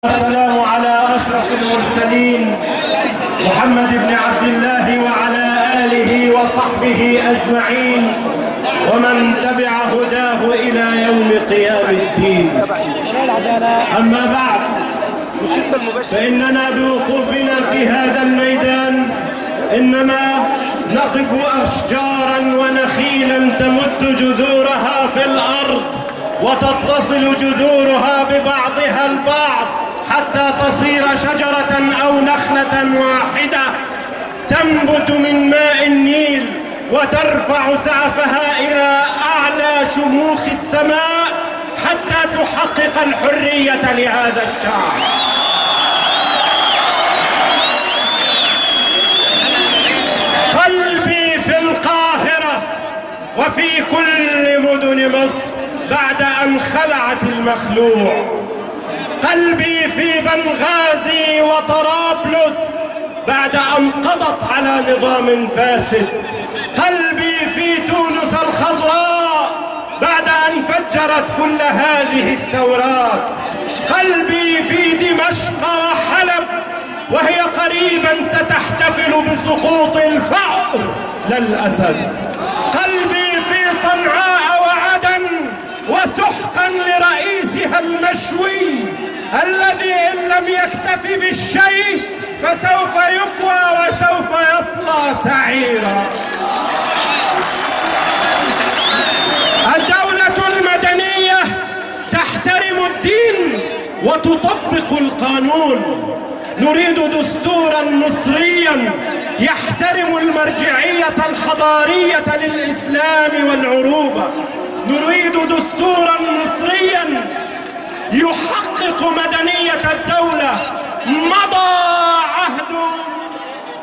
والسلام على أشرف المرسلين محمد بن عبد الله وعلى آله وصحبه أجمعين ومن تبع هداه إلى يوم قيام الدين. أما بعد، فإننا بوقوفنا في هذا الميدان إنما نقف أشجارا ونخيلا تمد جذورها في الأرض وتتصل جذورها ببعضها البعض حتى تصير شجرة أو نخلة واحدة تنبت من ماء النيل وترفع سعفها إلى أعلى شموخ السماء حتى تحقق الحرية لهذا الشعب. قلبي في القاهرة وفي كل مدن مصر بعد أن خلعت المخلوع. قلبي في بنغازي وطرابلس بعد أن قضت على نظام فاسد. قلبي في تونس الخضراء بعد أن فجرت كل هذه الثورات. قلبي في دمشق وحلب وهي قريبا ستحتفل بسقوط الفأر للأسد. قلبي في صنعاء وعدن وسحقا لرئيسها المشوي الذي إن لم يكتفي بالشيء فسوف يكوى وسوف يصلى سعيرا. الدولة المدنية تحترم الدين وتطبق القانون. نريد دستورا مصريا يحترم المرجعية الحضارية للإسلام والعروبة. نريد دستورا مصريا يحقق مدنية الدولة.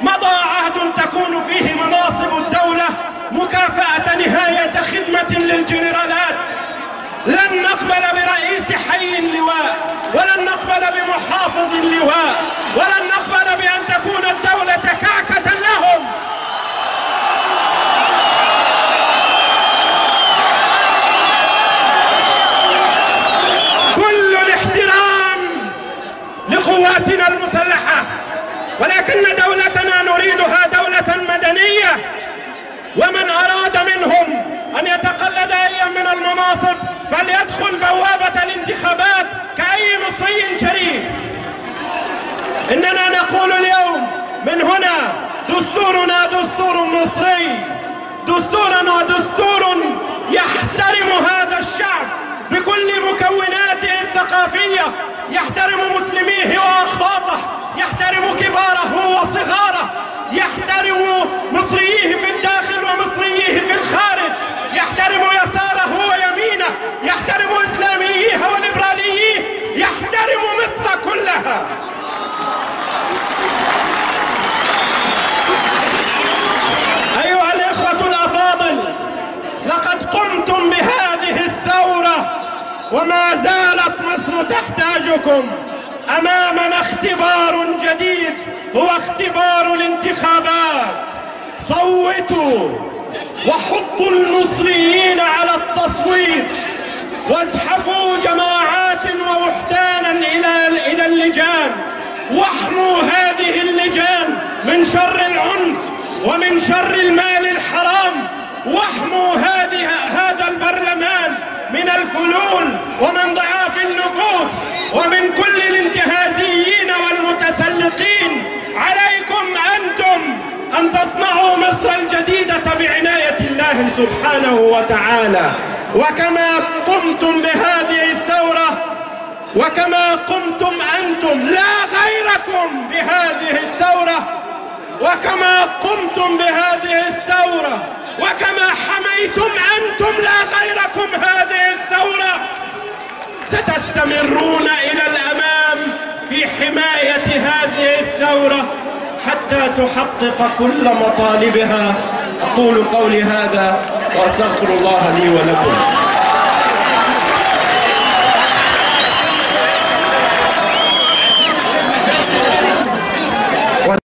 مضى عهد تكون فيه مناصب الدولة مكافأة نهاية خدمة للجنرالات. لن نقبل برئيس حي لواء، ولن نقبل بمحافظ لواء، ولن نقبل بأن تكون الدولة كعكة لهم. كل الاحترام لقواتنا المسلحة، ولكن دولتنا نريدها دولة مدنية. ومن أراد منهم أن يتقلد أي من المناصب فليدخل بوابة الانتخابات كأي مصري شريف. إننا نقول اليوم من هنا دستورنا دستور مصري، دستورنا دستور يحترم هذا الشعب بكل مكوناته الثقافية، يحترم مسلميه وأقباطه، يحترم كباره وصغاره، يحترم مصرييه في الداخل ومصرييه في الخارج، يحترم يساره ويمينه، يحترم إسلامييه وليبرالييه، يحترم مصر كلها. أيها الإخوة الأفاضل، لقد قمتم بهذه الثورة وما زالت مصر تحتاجكم. أمامنا اختبار جديد هو اختبار الانتخابات. صوتوا وحطوا المصريين على التصويت، وازحفوا جماعات ووحدانا إلى اللجان، واحموا هذه اللجان من شر العنف ومن شر المال الحرام، واحموا هذا البرلمان من الفلول ومن ضعاف النفوس ومن كل الانتهازيين والمتسلقين. عليكم أنتم أن تصنعوا مصر الجديدة بعناية الله سبحانه وتعالى. وكما قمتم بهذه الثورة، وكما قمتم أنتم لا غيركم بهذه الثورة، وكما قمتم بهذه الثورة، وكما حميتم أنتم لا غيركم هذه الثورة، ستستمرون إلى الأمام في حماية هذه الثورة حتى تحقق كل مطالبها. أقول قولي هذا وأستغفر الله لي ولكم.